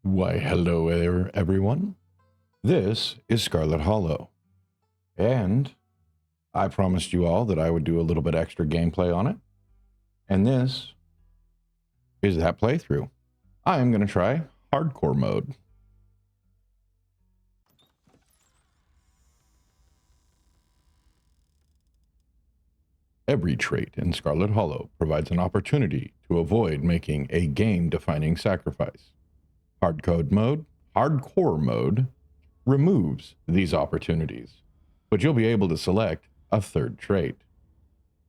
Why, hello there, everyone. This is Scarlet Hollow, and I promised you all that I would do a little bit extra gameplay on it, and this is that playthrough. I am going to try hardcore mode. Every trait in Scarlet Hollow provides an opportunity to avoid making a game-defining sacrifice. Hardcore mode removes these opportunities, but you'll be able to select a third trait.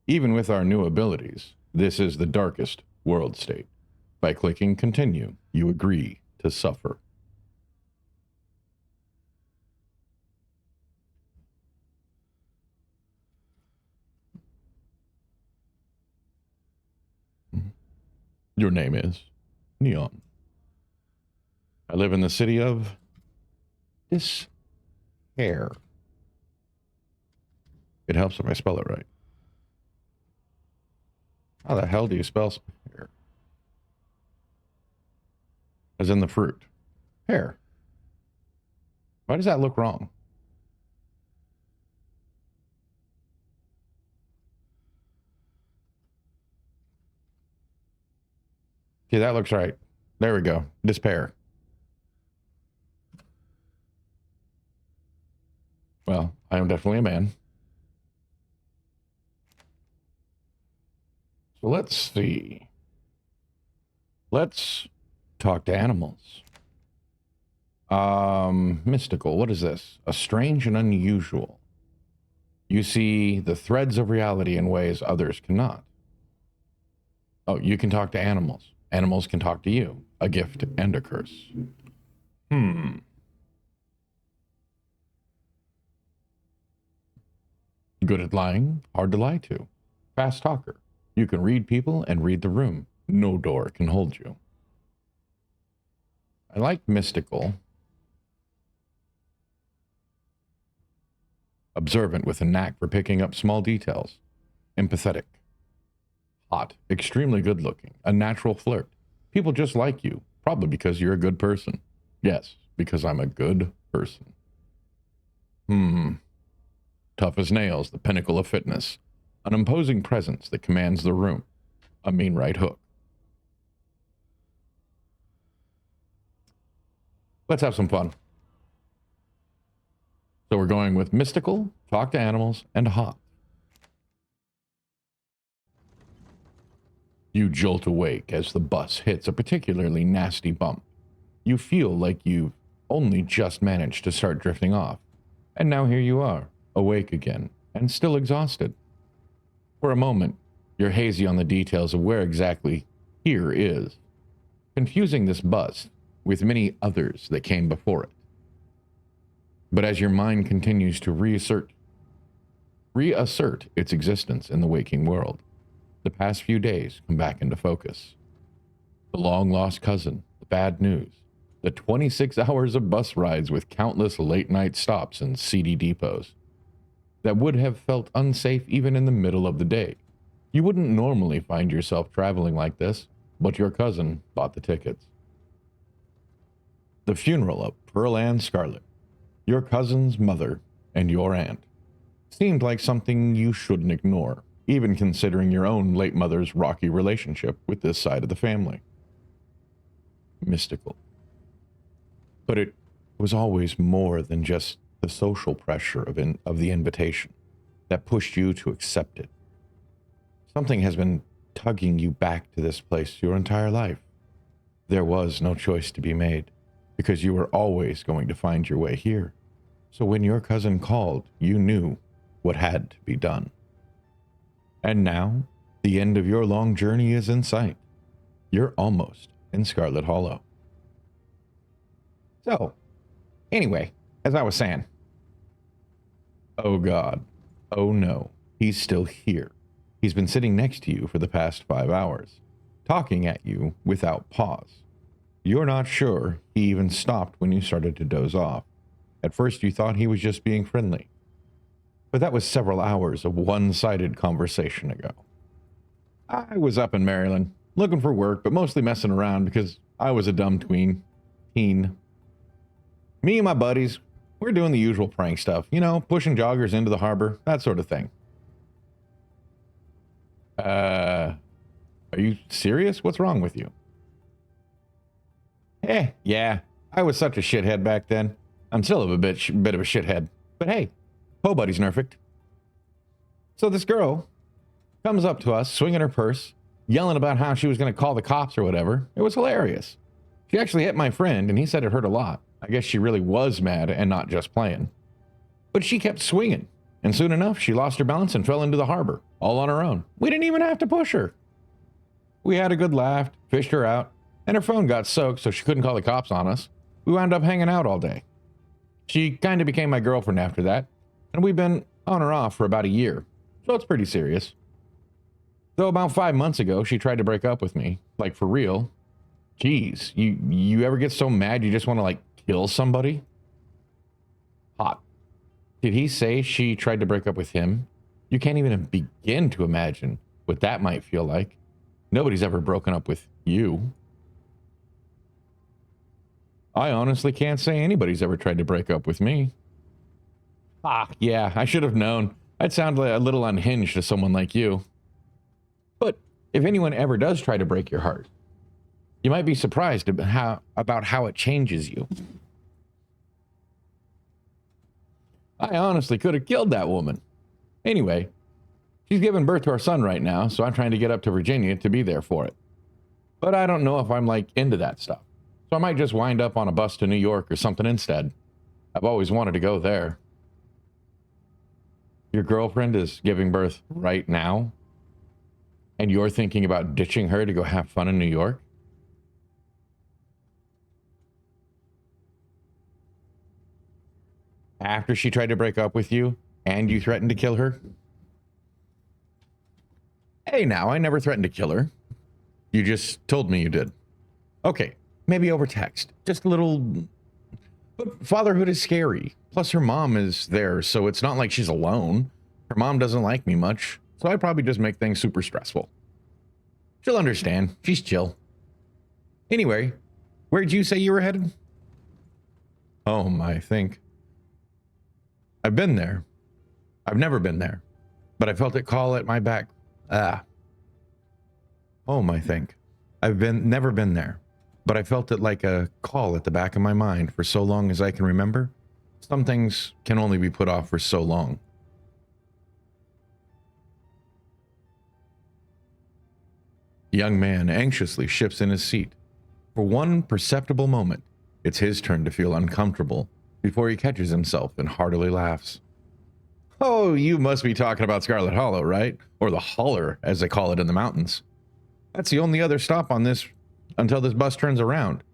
Even with our new abilities, this is the darkest world state. By clicking continue, you agree to suffer. Your name is Neon. I live in the city of Despair. It helps if I spell it right. How the hell do you spell hair? As in the fruit. Hair. Why does that look wrong? Okay, that looks right. There we go. Despair. Well, I am definitely a man. So let's see. Let's talk to animals. Mystical. What is this? A strange and unusual. You see the threads of reality in ways others cannot. Oh, you can talk to animals. Animals can talk to you. A gift and a curse. Good at lying, hard to lie to. Fast talker. You can read people and read the room. No door can hold you. I like mystical. Observant with a knack for picking up small details. Empathetic. Hot. Extremely good looking. A natural flirt. People just like you. Probably because you're a good person. Yes, because I'm a good person. Tough as nails, the pinnacle of fitness. An imposing presence that commands the room. A mean right hook. Let's have some fun. So we're going with mystical, talk to animals, and hot. You jolt awake as the bus hits a particularly nasty bump. You feel like you've only just managed to start drifting off. And now here you are, awake again, and still exhausted. For a moment, you're hazy on the details of where exactly here is, confusing this bus with many others that came before it. But as your mind continues to reassert its existence in the waking world, the past few days come back into focus. The long-lost cousin, the bad news, the 26 hours of bus rides with countless late-night stops and seedy depots that would have felt unsafe even in the middle of the day. You wouldn't normally find yourself traveling like this, but your cousin bought the tickets. The funeral of Pearl Ann Scarlet, your cousin's mother and your aunt, seemed like something you shouldn't ignore, even considering your own late mother's rocky relationship with this side of the family. Mystical. But it was always more than just the social pressure of the invitation that pushed you to accept it. Something has been tugging you back to this place your entire life. There was no choice to be made, because you were always going to find your way here. So when your cousin called, you knew what had to be done. And now, the end of your long journey is in sight. You're almost in Scarlet Hollow. So, anyway, as I was saying. Oh God. Oh no. He's still here. He's been sitting next to you for the past 5 hours, talking at you without pause. You're not sure he even stopped when you started to doze off. At first you thought he was just being friendly. But that was several hours of one-sided conversation ago. I was up in Maryland, looking for work, but mostly messing around because I was a dumb tween. 16. Me and my buddies, we're doing the usual prank stuff, you know, pushing joggers into the harbor, that sort of thing. Are you serious? What's wrong with you? Yeah, I was such a shithead back then. I'm still a bit of a shithead. But hey, po buddy's nerfed. So this girl comes up to us, swinging her purse, yelling about how she was going to call the cops or whatever. It was hilarious. She actually hit my friend, and he said it hurt a lot. I guess she really was mad and not just playing. But she kept swinging, and soon enough, she lost her balance and fell into the harbor, all on her own. We didn't even have to push her. We had a good laugh, fished her out, and her phone got soaked so she couldn't call the cops on us. We wound up hanging out all day. She kind of became my girlfriend after that, and we've been on or off for about a year, so it's pretty serious. Though about 5 months ago, she tried to break up with me, like for real. Jeez, you ever get so mad you just want to like kill somebody? Hot. Did he say she tried to break up with him? You can't even begin to imagine what that might feel like. Nobody's ever broken up with you. I honestly can't say anybody's ever tried to break up with me. Yeah, I should have known. I'd sound a little unhinged to someone like you. But if anyone ever does try to break your heart, you might be surprised about how it changes you. I honestly could have killed that woman. Anyway, she's giving birth to our son right now, so I'm trying to get up to Virginia to be there for it. But I don't know if I'm like into that stuff. So I might just wind up on a bus to New York or something instead. I've always wanted to go there. Your girlfriend is giving birth right now? And you're thinking about ditching her to go have fun in New York? After she tried to break up with you and you threatened to kill her? Hey, now, I never threatened to kill her. You just told me you did. Okay, maybe over text. Just a little... But fatherhood is scary. Plus, her mom is there, so it's not like she's alone. Her mom doesn't like me much, so I probably just make things super stressful. She'll understand. She's chill. Anyway, where'd you say you were headed? Home, I think. I've been there. I've never been there, but I felt it call at my back. Home, I think. I've never been there, but I felt it like a call at the back of my mind for so long as I can remember. Some things can only be put off for so long. The young man anxiously shifts in his seat. For one perceptible moment, it's his turn to feel uncomfortable before he catches himself and heartily laughs. Oh, you must be talking about Scarlet Hollow, right? Or the Holler, as they call it in the mountains. That's the only other stop on this until this bus turns around.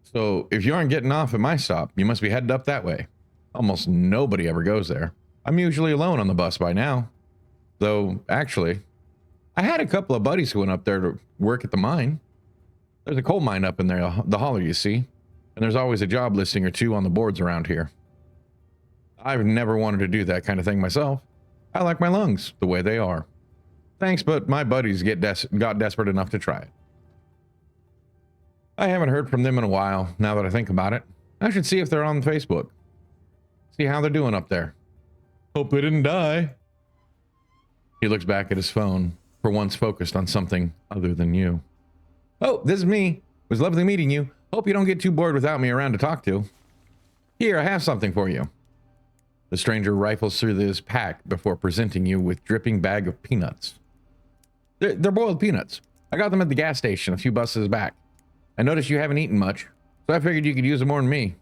So if you aren't getting off at my stop, you must be headed up that way. Almost nobody ever goes there. I'm usually alone on the bus by now. Though, actually, I had a couple of buddies who went up there to work at the mine. There's a coal mine up in there, the Holler, you see. And there's always a job listing or two on the boards around here. I've never wanted to do that kind of thing myself. I like my lungs the way they are. Thanks, but my buddies got desperate enough to try it. I haven't heard from them in a while, now that I think about it. I should see if they're on Facebook. See how they're doing up there. Hope they didn't die. He looks back at his phone, for once focused on something other than you. Oh, this is me. It was lovely meeting you. Hope you don't get too bored without me around to talk to. Here, I have something for you. The stranger rifles through his pack before presenting you with dripping bag of peanuts. They're boiled peanuts. I got them at the gas station a few buses back. I noticed you haven't eaten much, so I figured you could use them more than me.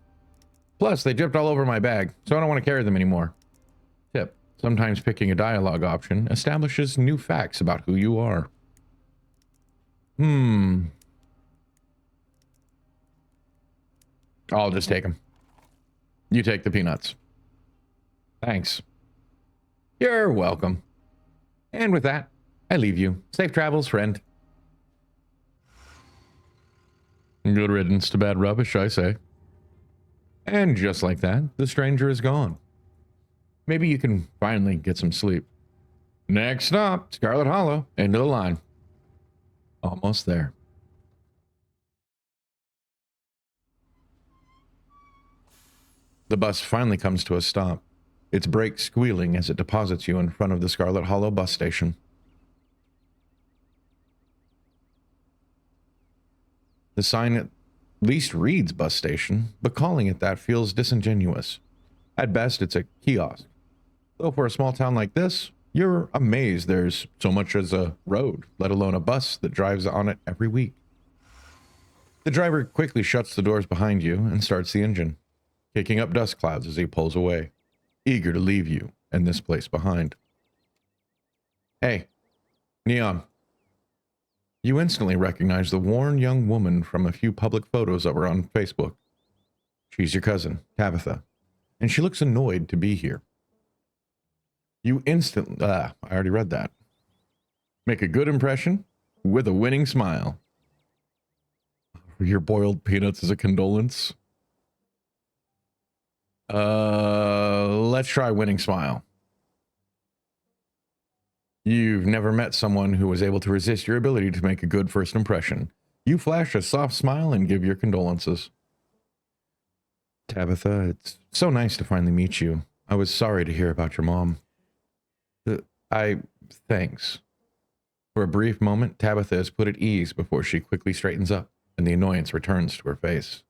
Plus, they dripped all over my bag, so I don't want to carry them anymore. Tip: sometimes picking a dialogue option establishes new facts about who you are. I'll just take them. You take the peanuts. Thanks. You're welcome. And with that, I leave you. Safe travels, friend. Good riddance to bad rubbish, I say. And just like that, the stranger is gone. Maybe you can finally get some sleep. Next stop, Scarlet Hollow, end of the line. Almost there. The bus finally comes to a stop, its brakes squealing as it deposits you in front of the Scarlet Hollow bus station. The sign at least reads bus station, but calling it that feels disingenuous. At best, it's a kiosk. Though for a small town like this, you're amazed there's so much as a road, let alone a bus that drives on it every week. The driver quickly shuts the doors behind you and starts the engine, kicking up dust clouds as he pulls away, eager to leave you and this place behind. Hey, Neon. You instantly recognize the worn young woman from a few public photos of her on Facebook. She's your cousin, Tabitha, and she looks annoyed to be here. You instantly, I already read that. Make a good impression with a winning smile. Your boiled peanuts as a condolence. Let's try winning smile. You've never met someone who was able to resist your ability to make a good first impression. You flash a soft smile and give your condolences. Tabitha, it's so nice to finally meet you. I was sorry to hear about your mom. Thanks. For a brief moment, Tabitha is put at ease before she quickly straightens up and the annoyance returns to her face.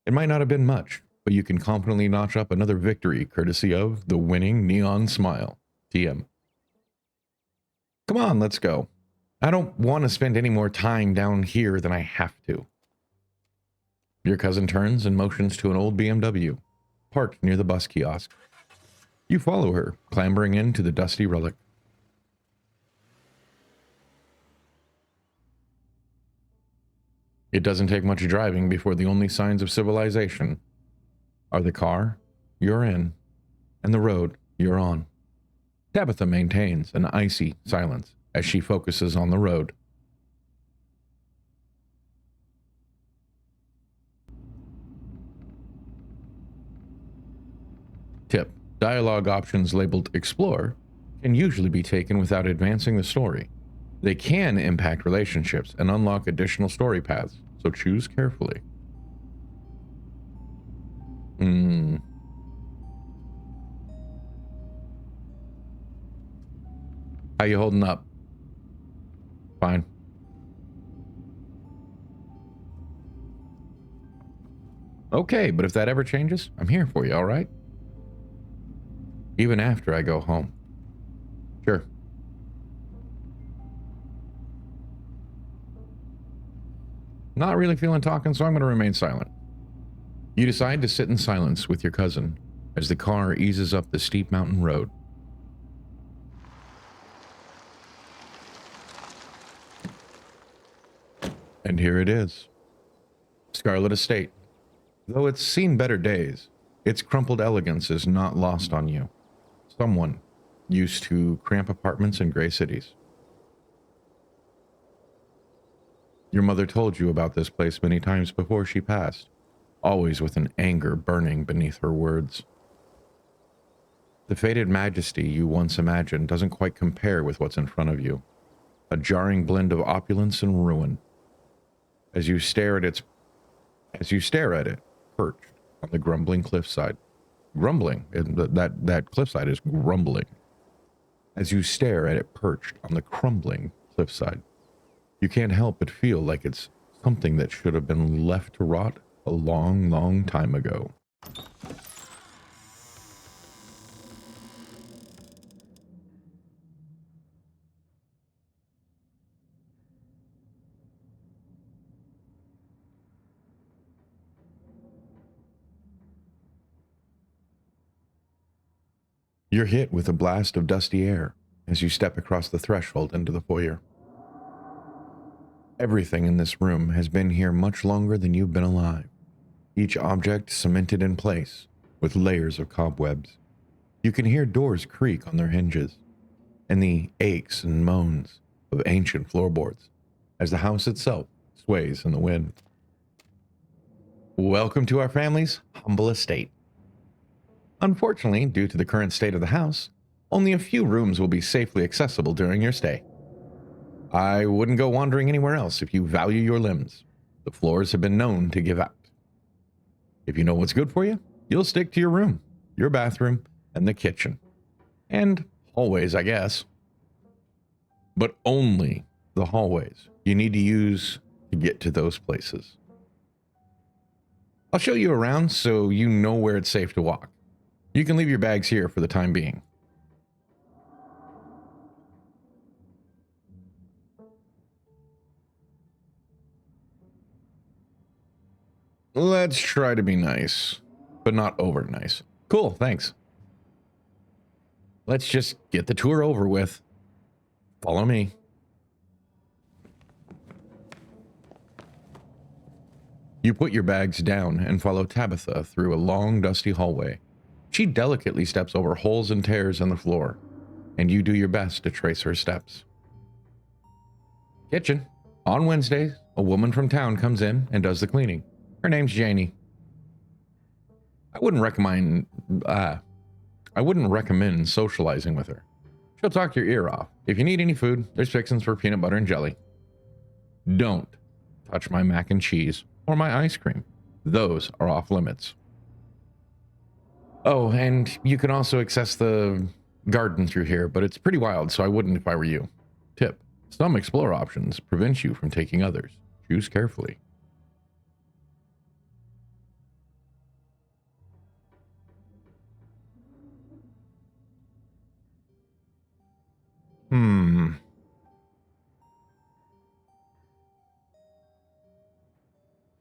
It might not have been much, but you can confidently notch up another victory courtesy of the winning neon smile. TM. Come on, let's go. I don't want to spend any more time down here than I have to. Your cousin turns and motions to an old BMW, parked near the bus kiosk. You follow her, clambering into the dusty relic. It doesn't take much driving before the only signs of civilization are the car you're in and the road you're on. Tabitha maintains an icy silence as she focuses on the road. Tip: dialogue options labeled Explore can usually be taken without advancing the story. They can impact relationships and unlock additional story paths, so choose carefully. How you holding up? Fine. Okay, but if that ever changes, I'm here for you, all right? Even after I go home. Sure. Not really feeling talking, so I'm going to remain silent. You decide to sit in silence with your cousin as the car eases up the steep mountain road. And here it is. Scarlet Estate. Though it's seen better days, its crumpled elegance is not lost on you. Someone used to cramped apartments in gray cities. Your mother told you about this place many times before she passed, always with an anger burning beneath her words. The faded majesty you once imagined doesn't quite compare with what's in front of you. A jarring blend of opulence and ruin. As you stare at it, perched on the grumbling cliffside. Grumbling, that cliffside is grumbling. As you stare at it perched on the crumbling cliffside, you can't help but feel like it's something that should have been left to rot a long, long time ago. You're hit with a blast of dusty air as you step across the threshold into the foyer. Everything in this room has been here much longer than you've been alive, each object cemented in place with layers of cobwebs. You can hear doors creak on their hinges, and the aches and moans of ancient floorboards as the house itself sways in the wind. Welcome to our family's humble estate. Unfortunately, due to the current state of the house, only a few rooms will be safely accessible during your stay. I wouldn't go wandering anywhere else if you value your limbs. The floors have been known to give out. If you know what's good for you, you'll stick to your room, your bathroom, and the kitchen. And hallways, I guess. But only the hallways you need to use to get to those places. I'll show you around so you know where it's safe to walk. You can leave your bags here for the time being. Let's try to be nice, but not over nice. Cool, thanks. Let's just get the tour over with. Follow me. You put your bags down and follow Tabitha through a long, dusty hallway. She delicately steps over holes and tears in the floor, and you do your best to trace her steps. Kitchen. On Wednesdays, a woman from town comes in and does the cleaning. Her name's Janie. I wouldn't recommend socializing with her. She'll talk your ear off. If you need any food, there's fixins for peanut butter and jelly. Don't touch my mac and cheese or my ice cream. Those are off limits. Oh, and you can also access the garden through here, but it's pretty wild, so I wouldn't if I were you. Tip: some explore options prevent you from taking others. Choose carefully.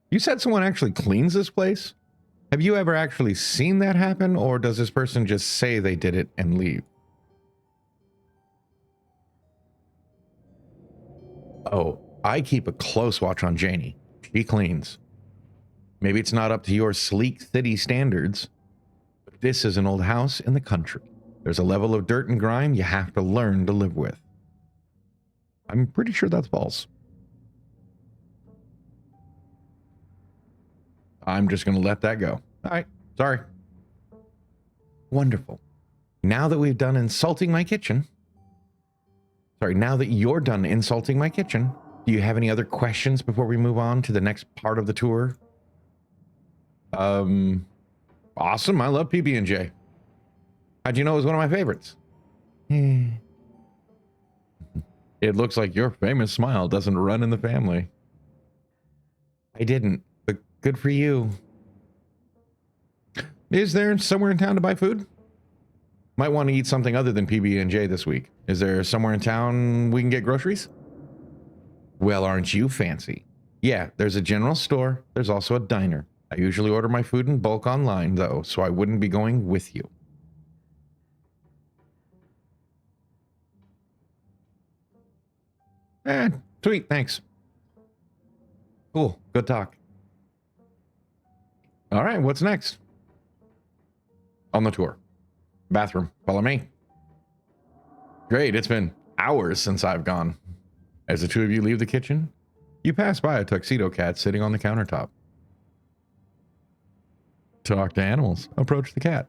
You said someone actually cleans this place? Have you ever actually seen that happen, or does this person just say they did it and leave? Oh, I keep a close watch on Janie. She cleans. Maybe it's not up to your sleek city standards, but this is an old house in the country. There's a level of dirt and grime you have to learn to live with. I'm pretty sure that's false. I'm just going to let that go. All right, sorry. Wonderful. Now that we've done insulting my kitchen, now that you're done insulting my kitchen, do you have any other questions before we move on to the next part of the tour? Awesome. I love PB&J. How'd you know it was one of my favorites? It looks like your famous smile doesn't run in the family. I didn't, but good for you. Is there somewhere in town to buy food? Might want to eat something other than PB&J this week. Is there somewhere in town we can get groceries? Well, aren't you fancy? Yeah, there's a general store. There's also a diner. I usually order my food in bulk online, though, so I wouldn't be going with you. Sweet, thanks. Cool, good talk. All right, what's next? On the tour. Bathroom, follow me. Great, it's been hours since I've gone. As the two of you leave the kitchen, you pass by a tuxedo cat sitting on the countertop. Talk to animals. Approach the cat.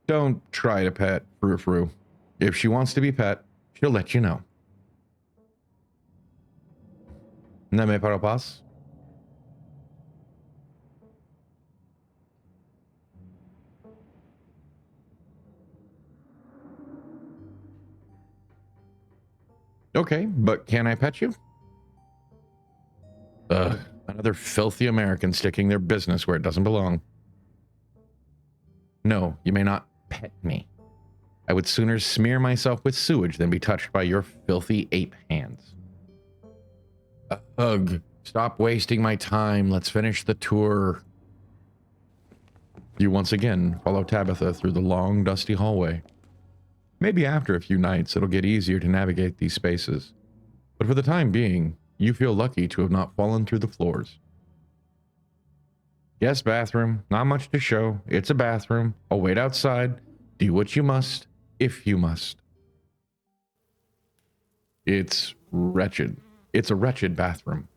Don't try to pet Frou Frou. If she wants to be pet, she'll let you know. Ne me parle pas. Okay, but can I pet you? Ugh, another filthy American sticking their business where it doesn't belong. No, you may not pet me. I would sooner smear myself with sewage than be touched by your filthy ape hands. Ugh, stop wasting my time. Let's finish the tour. You once again follow Tabitha through the long, dusty hallway. Maybe after a few nights, it'll get easier to navigate these spaces. But for the time being, you feel lucky to have not fallen through the floors. Guest bathroom, not much to show. It's a bathroom. I'll wait outside. Do what you must, if you must. It's wretched. It's a wretched bathroom.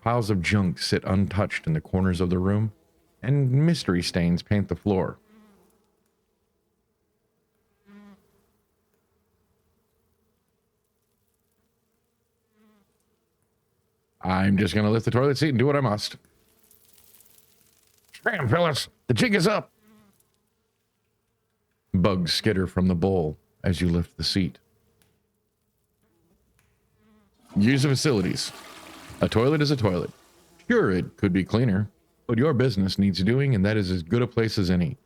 Piles of junk sit untouched in the corners of the room, and mystery stains paint the floor. I'm just going to lift the toilet seat and do what I must. Bam, fellas. The jig is up. Bugs skitter from the bowl as you lift the seat. Use the facilities. A toilet is a toilet. Sure, it could be cleaner, but your business needs doing, and that is as good a place as any.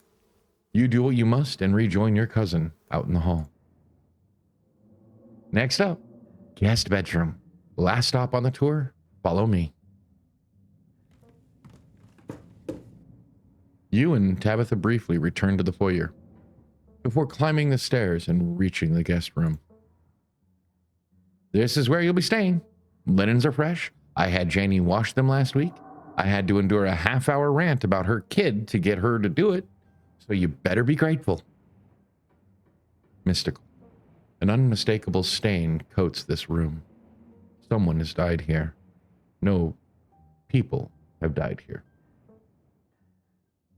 You do what you must and rejoin your cousin out in the hall. Next up, guest bedroom. Last stop on the tour, follow me. You and Tabitha briefly return to the foyer before climbing the stairs and reaching the guest room. This is where you'll be staying. Linens are fresh. I had Janie wash them last week. I had to endure a half-hour rant about her kid to get her to do it, so you better be grateful. Mystical. An unmistakable stain coats this room. Someone has died here. No, people have died here.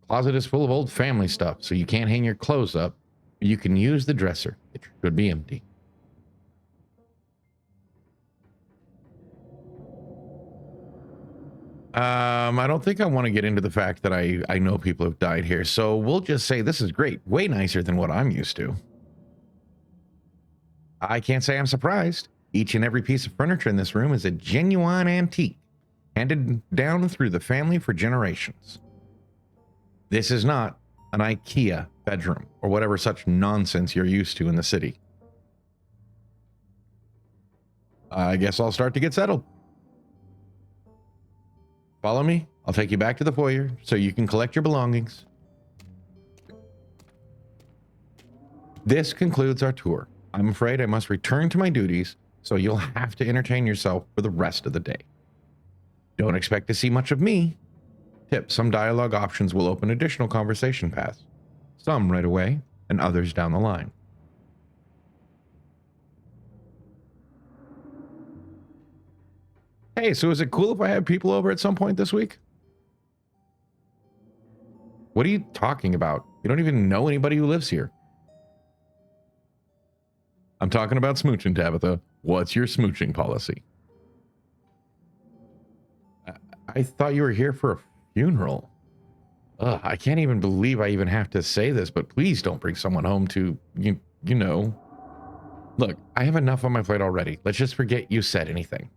Closet is full of old family stuff, so you can't hang your clothes up. But you can use the dresser. It should be empty. I don't think I want to get into the fact that I know people have died here, so we'll just say this is great. Way nicer than what I'm used to. I can't say I'm surprised. Each and every piece of furniture in this room is a genuine antique, handed down through the family for generations. This is not an IKEA bedroom or whatever such nonsense you're used to in the city. I guess I'll start to get settled. Follow me. I'll take you back to the foyer so you can collect your belongings. This concludes our tour. I'm afraid I must return to my duties, so you'll have to entertain yourself for the rest of the day. Don't expect to see much of me. Tip, some dialogue options will open additional conversation paths. Some right away, and others down the line. Hey, so is it cool if I have people over at some point this week? What are you talking about? You don't even know anybody who lives here. I'm talking about smooching, Tabitha. What's your smooching policy? I thought you were here for a funeral. Ugh, I can't even believe I even have to say this, but please don't bring someone home to, you know. Look, I have enough on my plate already. Let's just forget you said anything.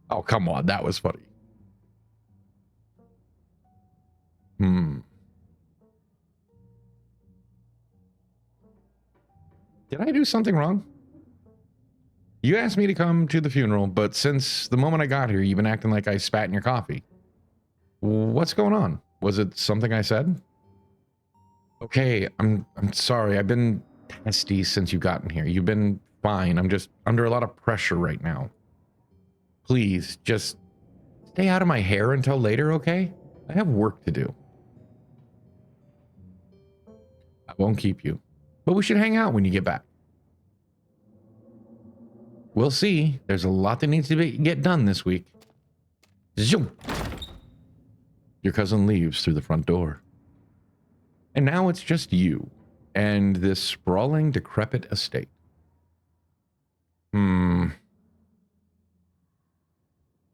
Oh, come on. That was funny. Did I do something wrong? You asked me to come to the funeral, but since the moment I got here, you've been acting like I spat in your coffee. What's going on? Was it something I said? Okay, I'm sorry. I've been testy since you've gotten here. You've been fine. I'm just under a lot of pressure right now. Please, just stay out of my hair until later, okay? I have work to do. I won't keep you, but we should hang out when you get back. We'll see. There's a lot that needs to get done this week. Zoom. Your cousin leaves through the front door. And now it's just you and this sprawling, decrepit estate.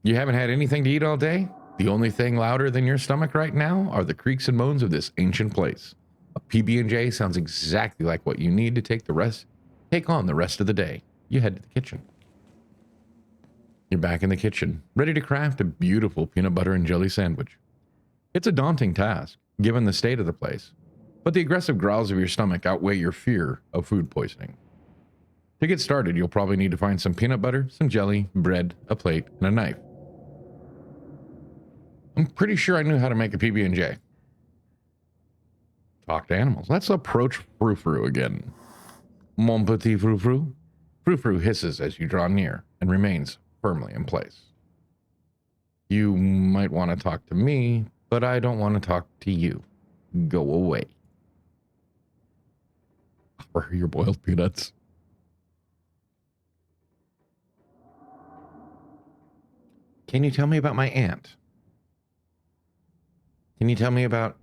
You haven't had anything to eat all day? The only thing louder than your stomach right now are the creaks and moans of this ancient place. A PB&J sounds exactly like what you need to take on the rest of the day. You head to the kitchen. You're back in the kitchen, ready to craft a beautiful peanut butter and jelly sandwich. It's a daunting task, given the state of the place, but the aggressive growls of your stomach outweigh your fear of food poisoning. To get started, you'll probably need to find some peanut butter, some jelly, bread, a plate, and a knife. I'm pretty sure I knew how to make a PB&J. Talk to animals. Let's approach Frou-Frou again. Mon petit Frou-Frou. Frou-Frou hisses as you draw near and remains firmly in place. You might want to talk to me, but I don't want to talk to you. Go away. Offer your boiled peanuts. Can you tell me about my aunt? Can you tell me about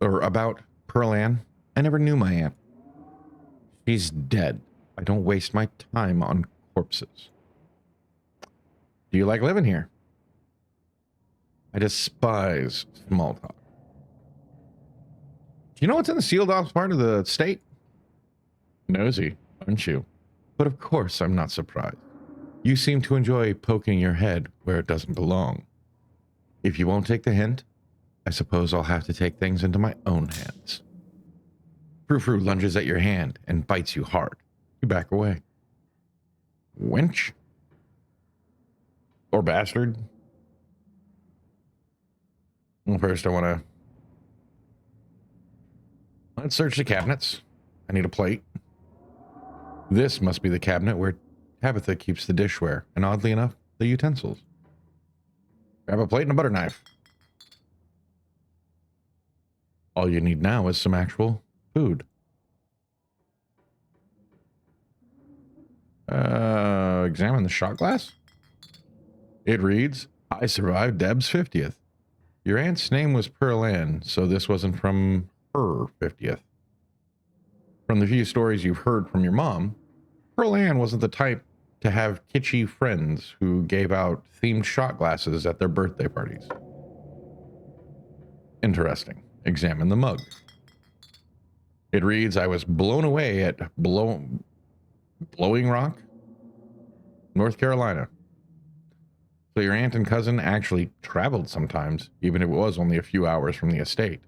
about Pearl Ann? I never knew my aunt. She's dead. I don't waste my time on corpses. Do you like living here? I despise small talk. Do you know what's in the sealed off part of the state? Nosy, aren't you? But of course I'm not surprised. You seem to enjoy poking your head where it doesn't belong. If you won't take the hint, I suppose I'll have to take things into my own hands. Frou-Frou lunges at your hand and bites you hard. You back away. Wench? Or bastard? Well, first I want to... Let's search the cabinets. I need a plate. This must be the cabinet where Tabitha keeps the dishware, and oddly enough, the utensils. Grab a plate and a butter knife. All you need now is some actual food. Examine the shot glass. It reads, I survived Deb's 50th. Your aunt's name was Pearl Ann, so this wasn't from her 50th. From the few stories you've heard from your mom, Pearl Ann wasn't the type to have kitschy friends who gave out themed shot glasses at their birthday parties. Interesting. Examine the mug. It reads, I was blown away at Blowing Rock, North Carolina. So your aunt and cousin actually traveled sometimes, even if it was only a few hours from the estate.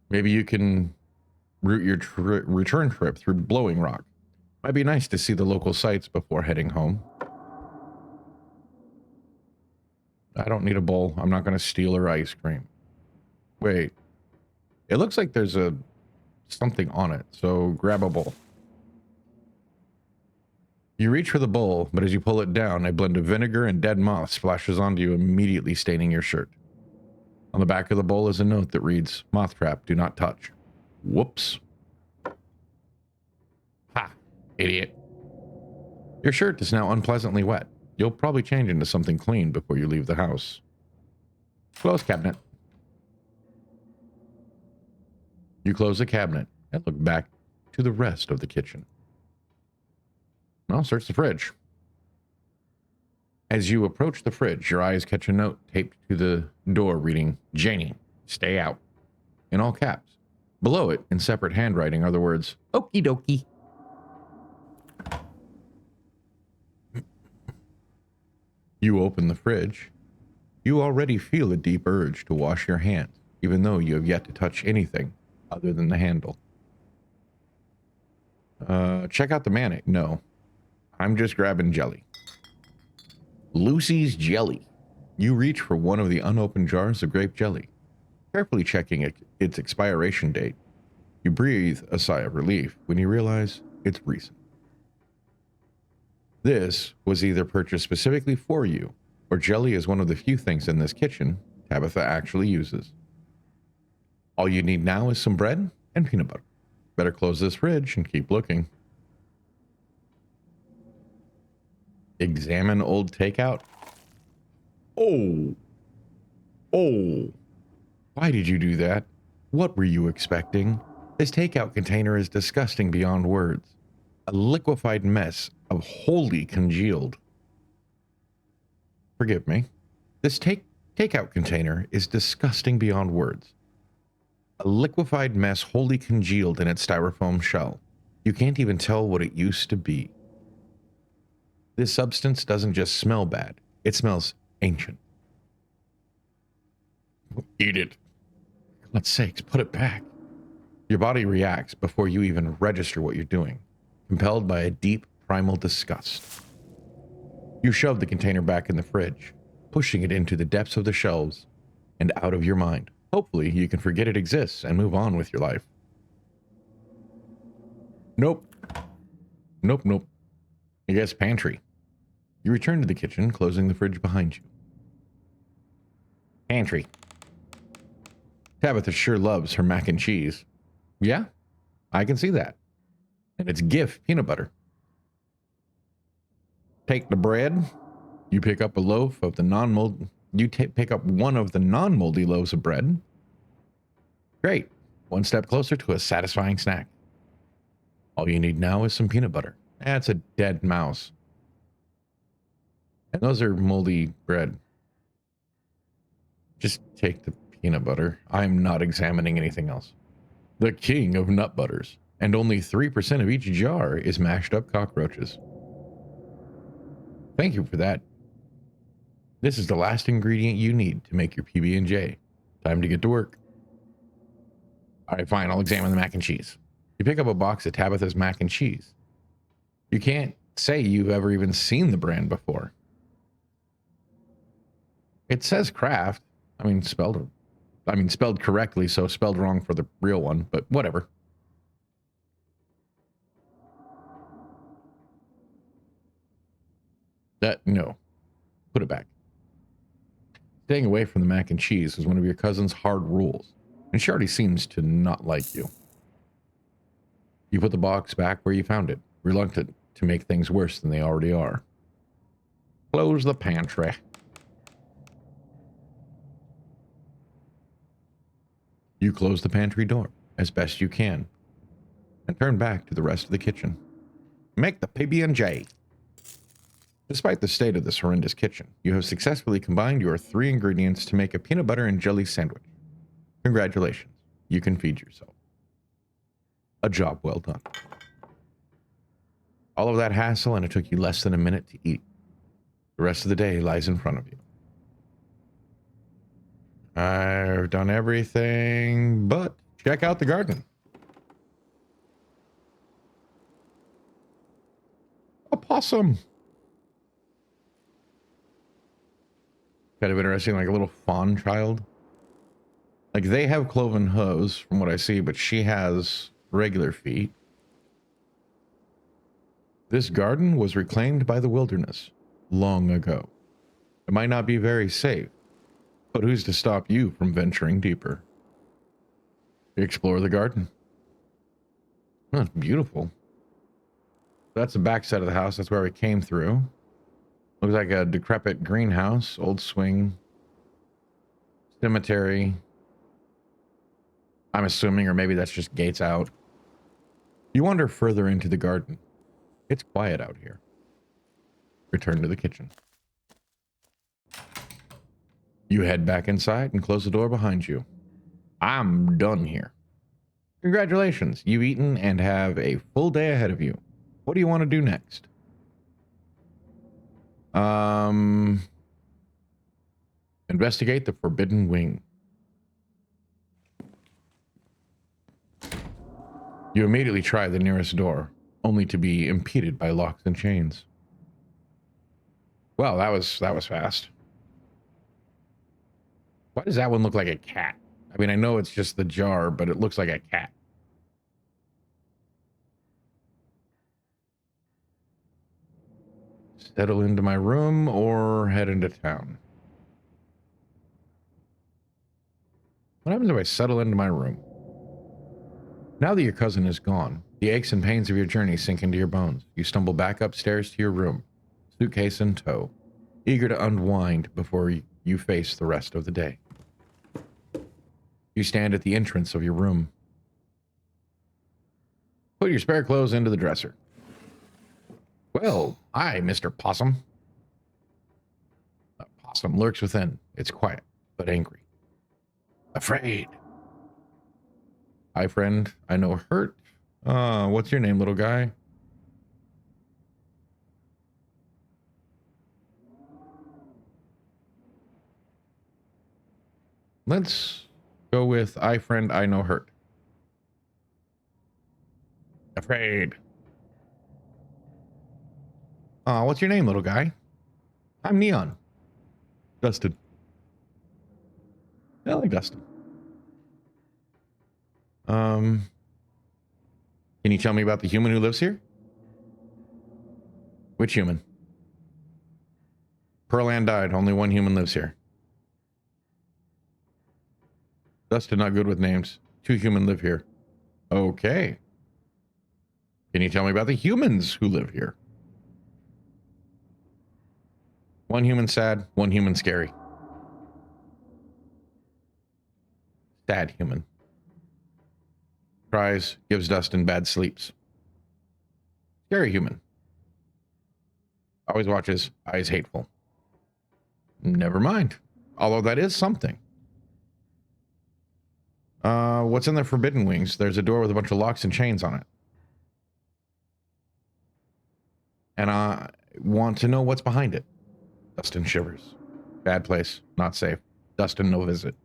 Maybe you can route your return trip through Blowing Rock. Might be nice to see the local sights before heading home. I don't need a bowl. I'm not going to steal her ice cream. Wait. It looks like there's something on it, so grab a bowl. You reach for the bowl, but as you pull it down, a blend of vinegar and dead moth splashes onto you, immediately staining your shirt. On the back of the bowl is a note that reads, Moth trap, do not touch. Whoops. Ha, idiot. Your shirt is now unpleasantly wet. You'll probably change into something clean before you leave the house. Close cabinet. You close the cabinet and look back to the rest of the kitchen. Now search the fridge. As you approach the fridge, your eyes catch a note taped to the door reading, Janie, stay out, in all caps. Below it, in separate handwriting, are the words, Okie dokie. You open the fridge. You already feel a deep urge to wash your hands, even though you have yet to touch anything other than the handle. Check out the mayonnaise. No, I'm just grabbing jelly. Lucy's Jelly. You reach for one of the unopened jars of grape jelly, carefully checking its expiration date. You breathe a sigh of relief when you realize it's recent. This was either purchased specifically for you, or jelly is one of the few things in this kitchen Tabitha actually uses. All you need now is some bread and peanut butter. Better close this fridge and keep looking. Examine old takeout. Oh. Why did you do that? What were you expecting? This takeout container is disgusting beyond words. A liquefied mess of wholly congealed. Forgive me. This takeout container is disgusting beyond words. A liquefied mess wholly congealed in its styrofoam shell. You can't even tell what it used to be. This substance doesn't just smell bad. It smells ancient. Eat it. For God's sakes, put it back. Your body reacts before you even register what you're doing, compelled by a deep primal disgust. You shove the container back in the fridge, pushing it into the depths of the shelves and out of your mind. Hopefully, you can forget it exists and move on with your life. Nope. I guess pantry. You return to the kitchen, closing the fridge behind you. Pantry. Tabitha sure loves her mac and cheese. Yeah, I can see that. And it's GIF peanut butter. Take the bread. You pick up a loaf of the non-mold. You pick up one of the non-moldy loaves of bread. Great. One step closer to a satisfying snack. All you need now is some peanut butter. That's a dead mouse. And those are moldy bread. Just take the peanut butter. I'm not examining anything else. The king of nut butters. And only 3% of each jar is mashed up cockroaches. Thank you for that. This is the last ingredient you need to make your PB&J. Time to get to work. All right, fine. I'll examine the mac and cheese. You pick up a box of Tabitha's mac and cheese. You can't say you've ever even seen the brand before. It says Kraft. Spelled correctly, so spelled wrong for the real one, but whatever. No. Put it back. Staying away from the mac and cheese is one of your cousin's hard rules, and she already seems to not like you. You put the box back where you found it, reluctant to make things worse than they already are. Close the pantry. You close the pantry door as best you can and turn back to the rest of the kitchen. Make the PB&J. Despite the state of this horrendous kitchen, you have successfully combined your 3 ingredients to make a peanut butter and jelly sandwich. Congratulations, you can feed yourself. A job well done. All of that hassle, and it took you less than a minute to eat. The rest of the day lies in front of you. I've done everything but check out the garden. A possum. Kind of interesting, like a little fawn child. Like, they have cloven hooves from what I see, but she has regular feet. This garden was reclaimed by the wilderness long ago. It might not be very safe, but who's to stop you from venturing deeper? Explore the garden. Oh, it's beautiful. That's the back side of the house. That's where we came through. Looks like a decrepit greenhouse, old swing, cemetery. I'm assuming, or maybe that's just gates out. You wander further into the garden. It's quiet out here. Return to the kitchen. You head back inside and close the door behind you. I'm done here. Congratulations, you've eaten and have a full day ahead of you. What do you want to do next? Investigate the forbidden wing. You immediately try the nearest door, only to be impeded by locks and chains. Well, that was fast. Why does that one look like a cat? I mean, I know it's just the jar, but it looks like a cat. Settle into my room or head into town? What happens if I settle into my room? Now that your cousin is gone, the aches and pains of your journey sink into your bones. You stumble back upstairs to your room, suitcase in tow, eager to unwind before you face the rest of the day. You stand at the entrance of your room. Put your spare clothes into the dresser. Well, hi, Mr. Possum. A possum lurks within. It's quiet, but angry. Afraid. Hi, friend. I know hurt. What's your name, little guy? Let's go with I friend, I know hurt. Afraid. What's your name, little guy? I'm Neon. Dustin. I like Dustin. Can you tell me about the human who lives here? Which human? Pearl Ann died. Only one human lives here. Dustin, not good with names. 2 human live here. Okay. Can you tell me about the humans who live here? 1 human sad, 1 human scary. Sad human. Cries, gives Dustin bad sleeps. Scary human. Always watches, eyes hateful. Never mind. Although that is something. What's in the Forbidden Wings? There's a door with a bunch of locks and chains on it. And I want to know what's behind it. Dustin shivers. Bad place. Not safe. Dustin, no visit.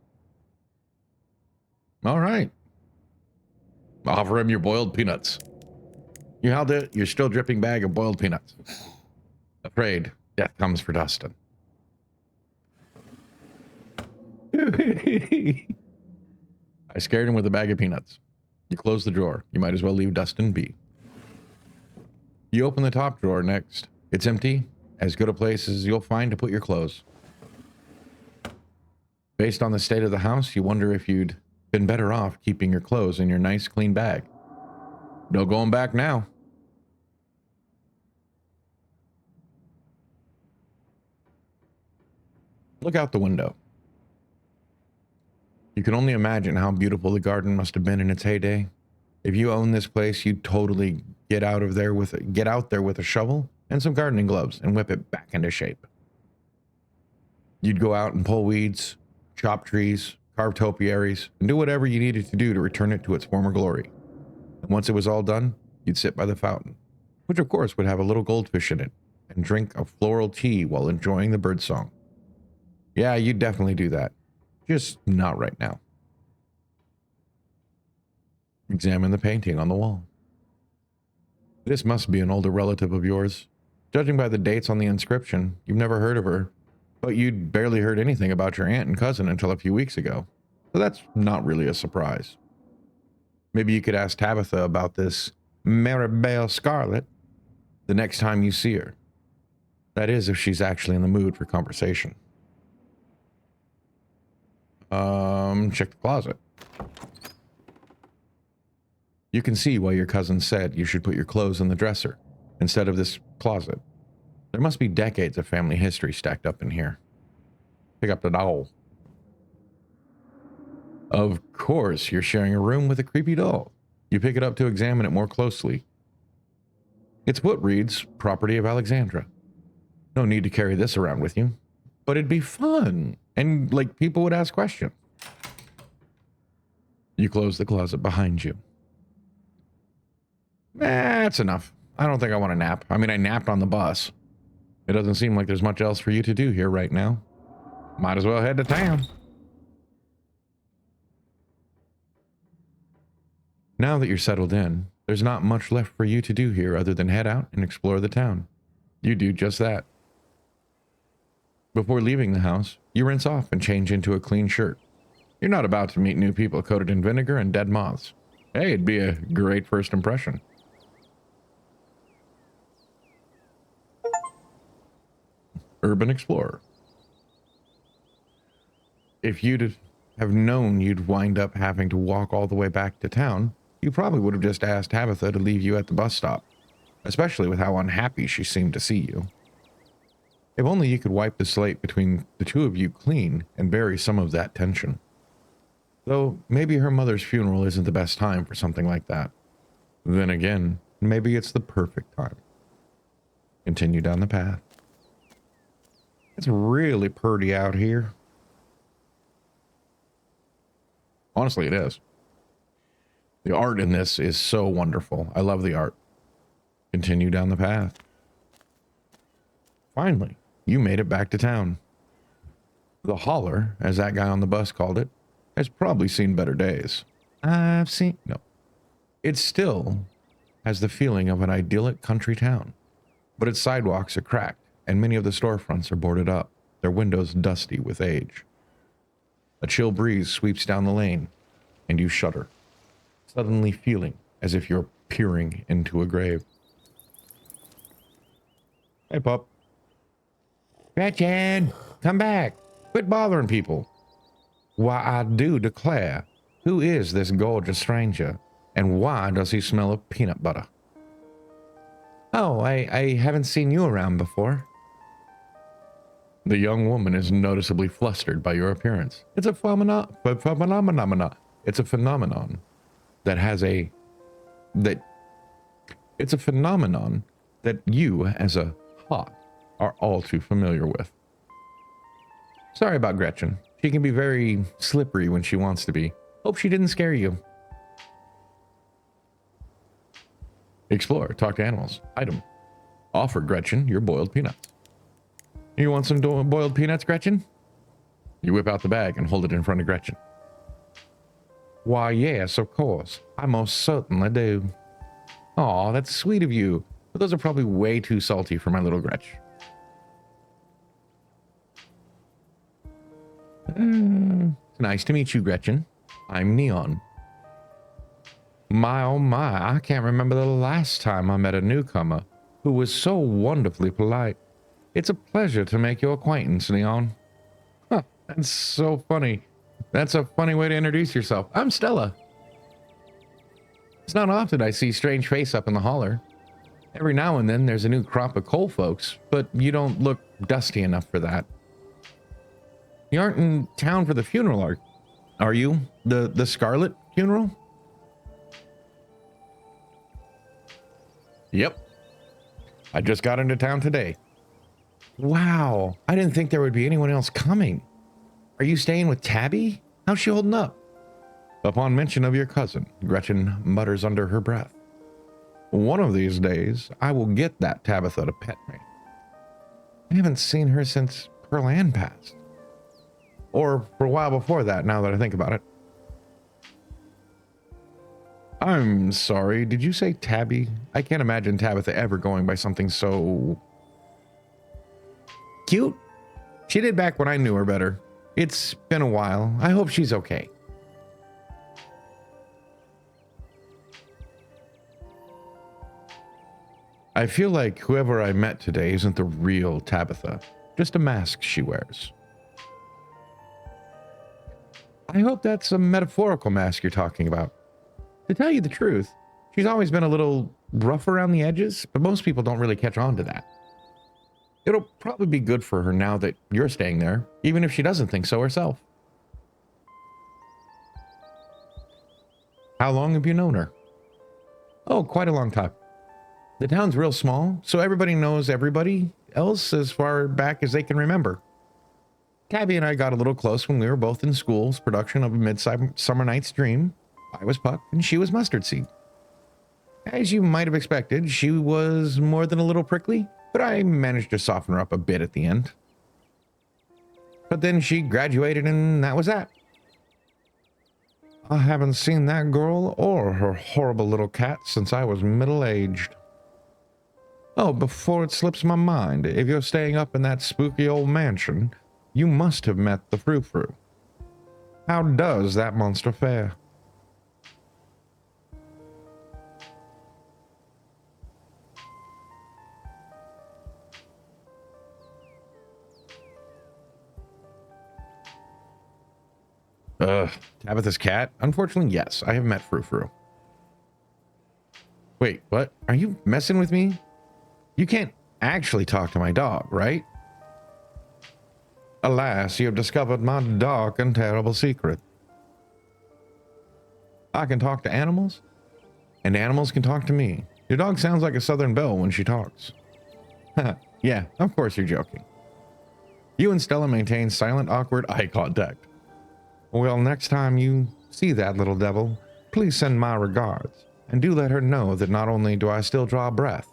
All right. Offer him your boiled peanuts. You held it. Your still dripping bag of boiled peanuts. Afraid death comes for Dustin. I scared him with a bag of peanuts. You close the drawer. You might as well leave Dustin be. You open the top drawer next. It's empty. As good a place as you'll find to put your clothes. Based on the state of the house, you wonder if you'd been better off keeping your clothes in your nice clean bag. No going back now. Look out the window. You can only imagine how beautiful the garden must have been in its heyday. If you owned this place, you'd totally get out there with a shovel and some gardening gloves and whip it back into shape. You'd go out and pull weeds, chop trees, carve topiaries, and do whatever you needed to do to return it to its former glory. And once it was all done, you'd sit by the fountain, which of course would have a little goldfish in it, and drink a floral tea while enjoying the birdsong. Yeah, you'd definitely do that. Just not right now. Examine the painting on the wall. This must be an older relative of yours. Judging by the dates on the inscription, you've never heard of her, but you'd barely heard anything about your aunt and cousin until a few weeks ago. So that's not really a surprise. Maybe you could ask Tabitha about this Maribel Scarlet the next time you see her. That is, if she's actually in the mood for conversation. Check the closet. You can see why your cousin said you should put your clothes in the dresser instead of this closet. There must be decades of family history stacked up in here. Pick up the doll. Of course, you're sharing a room with a creepy doll. You pick it up to examine it more closely. Its foot reads, property of Alexandra. No need to carry this around with you, but it'd be fun. And like people would ask questions. You close the closet behind you. That's enough. I don't think I want to nap. I mean, I napped on the bus. It doesn't seem like there's much else for you to do here right now. Might as well head to town. Now that you're settled in, there's not much left for you to do here other than head out and explore the town. You do just that. Before leaving the house, you rinse off and change into a clean shirt. You're not about to meet new people coated in vinegar and dead moths. Hey, it'd be a great first impression. Urban Explorer. If you'd have known you'd wind up having to walk all the way back to town, you probably would have just asked Tabitha to leave you at the bus stop, especially with how unhappy she seemed to see you. If only you could wipe the slate between the two of you clean and bury some of that tension. Though maybe her mother's funeral isn't the best time for something like that. Then again, maybe it's the perfect time. Continue down the path. It's really pretty out here. Honestly, it is. The art in this is so wonderful. I love the art. Continue down the path. Finally, you made it back to town. The holler, as that guy on the bus called it, has probably seen better days. No. It still has the feeling of an idyllic country town, but its sidewalks are cracked and many of the storefronts are boarded up, their windows dusty with age. A chill breeze sweeps down the lane, and you shudder, suddenly feeling as if you're peering into a grave. Hey, pup. Gretchen, come back. Quit bothering people. Why, I do declare, who is this gorgeous stranger, and why does he smell of peanut butter? Oh, I haven't seen you around before. The young woman is noticeably flustered by your appearance. It's a phenomenon that you, as a hot, are all too familiar with. Sorry about Gretchen. She can be very slippery when she wants to be. Hope she didn't scare you. Explore. Talk to animals. Item. Offer Gretchen your boiled peanuts. You want some boiled peanuts, Gretchen? You whip out the bag and hold it in front of Gretchen. Why, yes, of course. I most certainly do. Aw, that's sweet of you. But those are probably way too salty for my little Gretch. It's nice to meet you, Gretchen. I'm Neon. My, oh my, I can't remember the last time I met a newcomer who was so wonderfully polite. It's a pleasure to make your acquaintance, Neon. Huh, that's so funny. That's a funny way to introduce yourself. I'm Stella. It's not often I see strange face up in the holler. Every now and then there's a new crop of coal folks, but you don't look dusty enough for that. You aren't in town for the funeral, are you? The Scarlet funeral? Yep. I just got into town today. Wow, I didn't think there would be anyone else coming. Are you staying with Tabby? How's she holding up? Upon mention of your cousin, Gretchen mutters under her breath. One of these days, I will get that Tabitha to pet me. I haven't seen her since Pearl Ann passed. Or for a while before that, now that I think about it. I'm sorry, did you say Tabby? I can't imagine Tabitha ever going by something so... cute? She did back when I knew her better. It's been a while. I hope she's okay. I feel like whoever I met today isn't the real Tabitha, just a mask she wears. I hope that's a metaphorical mask you're talking about. To tell you the truth, she's always been a little rough around the edges, but most people don't really catch on to that. It'll probably be good for her now that you're staying there, even if she doesn't think so herself. How long have you known her? Oh, quite a long time. The town's real small, so everybody knows everybody else as far back as they can remember. Tabby and I got a little close when we were both in school's production of A Midsummer Night's Dream. I was Puck and she was Mustard Seed. As you might have expected, she was more than a little prickly, but I managed to soften her up a bit at the end. But then she graduated and that was that. I haven't seen that girl or her horrible little cat since I was middle-aged. Oh, before it slips my mind, if you're staying up in that spooky old mansion, you must have met the Frou-Frou. How does that monster fare? Tabitha's cat? Unfortunately, yes, I have met Frou-Frou. Wait, what? Are you messing with me? You can't actually talk to my dog, right? Alas, you have discovered my dark and terrible secret. I can talk to animals, and animals can talk to me. Your dog sounds like a Southern belle when she talks. Yeah, of course you're joking. You and Stella maintain silent, awkward eye contact. Well, next time you see that little devil, please send my regards, and do let her know that not only do I still draw breath,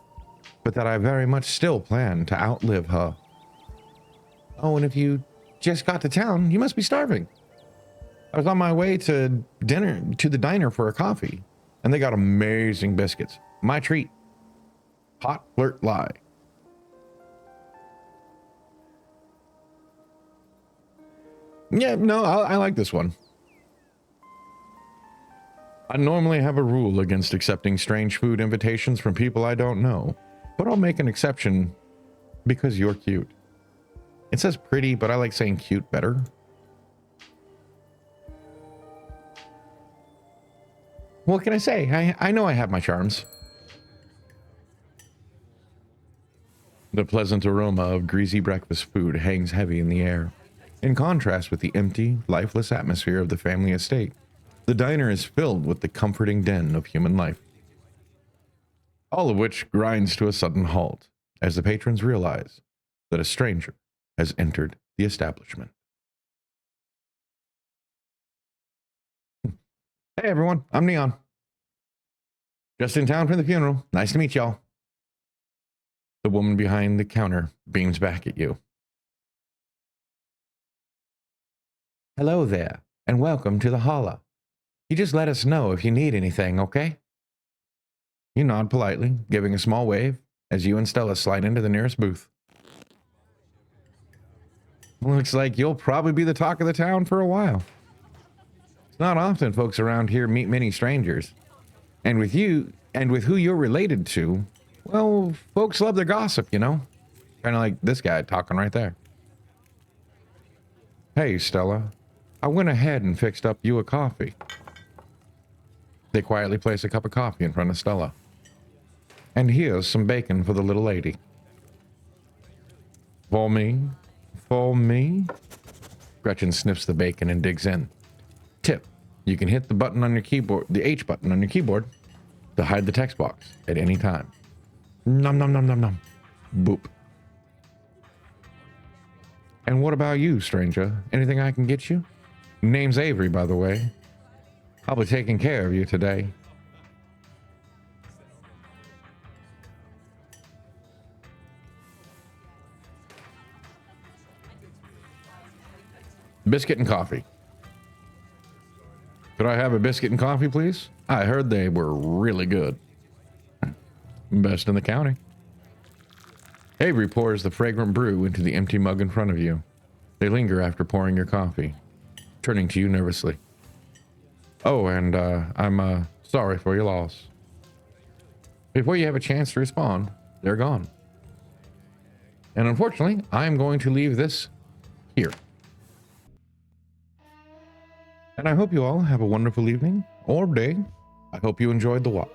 but that I very much still plan to outlive her. Oh, and if you just got to town, you must be starving. I was on my way to the diner for a coffee, and they got amazing biscuits. My treat. Hot flirt lie. Yeah, no, I like this one. I normally have a rule against accepting strange food invitations from people I don't know, but I'll make an exception because you're cute. It says pretty, but I like saying cute better. What can I say? I know I have my charms. The pleasant aroma of greasy breakfast food hangs heavy in the air. In contrast with the empty, lifeless atmosphere of the family estate, the diner is filled with the comforting din of human life. All of which grinds to a sudden halt as the patrons realize that a stranger has entered the establishment. Hey everyone, I'm Neon. Just in town for the funeral. Nice to meet y'all. The woman behind the counter beams back at you. Hello there, and welcome to the holla. You just let us know if you need anything, okay? You nod politely, giving a small wave as you and Stella slide into the nearest booth. Looks like you'll probably be the talk of the town for a while. It's not often folks around here meet many strangers. And with you, and with who you're related to, well, folks love their gossip, you know? Kind of like this guy talking right there. Hey, Stella. I went ahead and fixed up you a coffee. They quietly place a cup of coffee in front of Stella. And here's some bacon for the little lady. For me? For me? Gretchen sniffs the bacon and digs in. Tip. You can hit the button on your keyboard, the H button on your keyboard, to hide the text box at any time. Nom nom nom nom nom. Boop. And what about you, stranger? Anything I can get you? Name's Avery, by the way. I'll be taking care of you today. Biscuit and coffee. Could I have a biscuit and coffee, please? I heard they were really good. Best in the county. Avery pours the fragrant brew into the empty mug in front of you. They linger after pouring your coffee, turning to you nervously. Oh, and I'm sorry for your loss. Before you have a chance to respond, they're gone. And unfortunately, I'm going to leave this here. And I hope you all have a wonderful evening or day. I hope you enjoyed the watch.